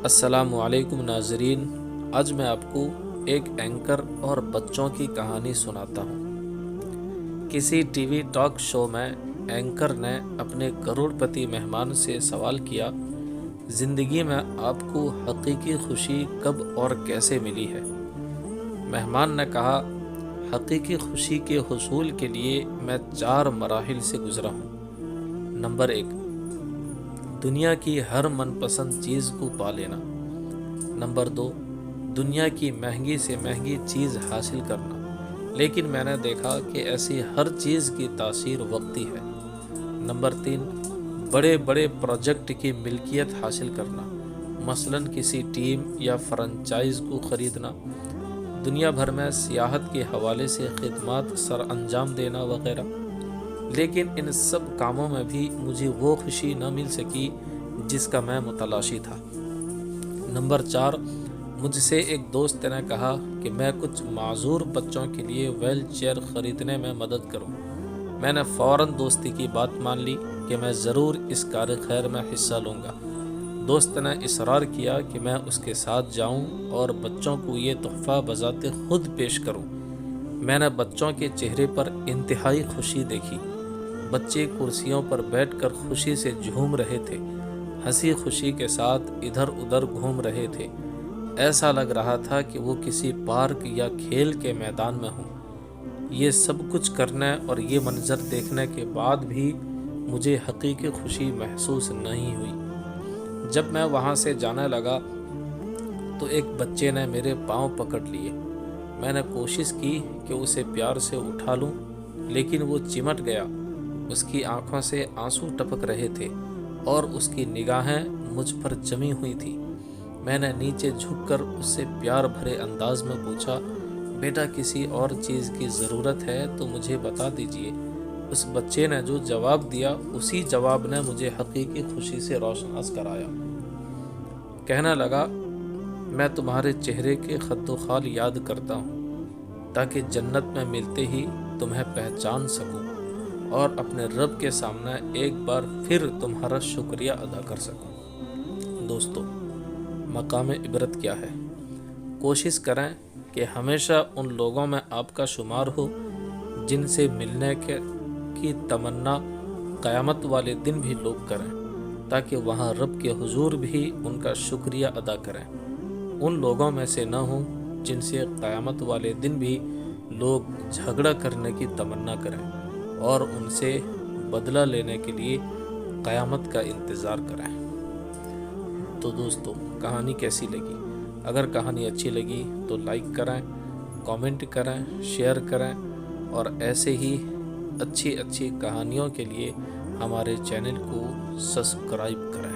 السلام علیکم ناظرین، آج میں آپ کو ایک اینکر اور بچوں کی کہانی سناتا ہوں۔ کسی ٹی وی ٹاک شو میں اینکر نے اپنے کروڑ پتی مہمان سے سوال کیا، زندگی میں آپ کو حقیقی خوشی کب اور کیسے ملی ہے؟ مہمان نے کہا، حقیقی خوشی کے حصول کے لیے میں 4 مراحل سے گزرا ہوں۔ نمبر 1، دنیا کی ہر من پسند چیز کو پا لینا۔ نمبر 2، دنیا کی مہنگی سے مہنگی چیز حاصل کرنا، لیکن میں نے دیکھا کہ ایسی ہر چیز کی تاثیر وقتی ہے۔ نمبر 3، بڑے بڑے پروجیکٹ کی ملکیت حاصل کرنا، مثلاً کسی ٹیم یا فرنچائز کو خریدنا، دنیا بھر میں سیاحت کے حوالے سے خدمات سر انجام دینا وغیرہ۔ لیکن ان سب کاموں میں بھی مجھے وہ خوشی نہ مل سکی جس کا میں متلاشی تھا۔ نمبر 4، مجھ سے ایک دوست نے کہا کہ میں کچھ معذور بچوں کے لیے ویل چیئر خریدنے میں مدد کروں۔ میں نے فوراً دوستی کی بات مان لی کہ میں ضرور اس کار خیر میں حصہ لوں گا۔ دوست نے اصرار کیا کہ میں اس کے ساتھ جاؤں اور بچوں کو یہ تحفہ بذات خود پیش کروں۔ میں نے بچوں کے چہرے پر انتہائی خوشی دیکھی۔ بچے کرسیوں پر بیٹھ کر خوشی سے جھوم رہے تھے، ہنسی خوشی کے ساتھ ادھر ادھر گھوم رہے تھے۔ ایسا لگ رہا تھا کہ وہ کسی پارک یا کھیل کے میدان میں ہوں۔ یہ سب کچھ کرنے اور یہ منظر دیکھنے کے بعد بھی مجھے حقیقی خوشی محسوس نہیں ہوئی۔ جب میں وہاں سے جانے لگا تو ایک بچے نے میرے پاؤں پکڑ لیے۔ میں نے کوشش کی کہ اسے پیار سے اٹھا لوں، لیکن وہ چمٹ گیا۔ اس کی آنکھوں سے آنسو ٹپک رہے تھے اور اس کی نگاہیں مجھ پر جمی ہوئی تھیں۔ میں نے نیچے جھک کر اس سے پیار بھرے انداز میں پوچھا، بیٹا کسی اور چیز کی ضرورت ہے تو مجھے بتا دیجئے۔ اس بچے نے جو جواب دیا، اسی جواب نے مجھے حقیقی خوشی سے روشناس کرایا۔ کہنے لگا، میں تمہارے چہرے کے خد و خال یاد کرتا ہوں تاکہ جنت میں ملتے ہی تمہیں پہچان سکوں اور اپنے رب کے سامنے ایک بار پھر تمہارا شکریہ ادا کر سکوں۔ دوستو، مقام عبرت کیا ہے؟ کوشش کریں کہ ہمیشہ ان لوگوں میں آپ کا شمار ہو جن سے ملنے کی تمنا قیامت والے دن بھی لوگ کریں، تاکہ وہاں رب کے حضور بھی ان کا شکریہ ادا کریں۔ ان لوگوں میں سے نہ ہوں جن سے قیامت والے دن بھی لوگ جھگڑا کرنے کی تمنا کریں اور ان سے بدلہ لینے کے لیے قیامت کا انتظار کریں۔ تو دوستو، کہانی کیسی لگی؟ اگر کہانی اچھی لگی تو لائک کریں، کامنٹ کریں، شیئر کریں اور ایسے ہی اچھی کہانیوں کے لیے ہمارے چینل کو سبسکرائب کریں۔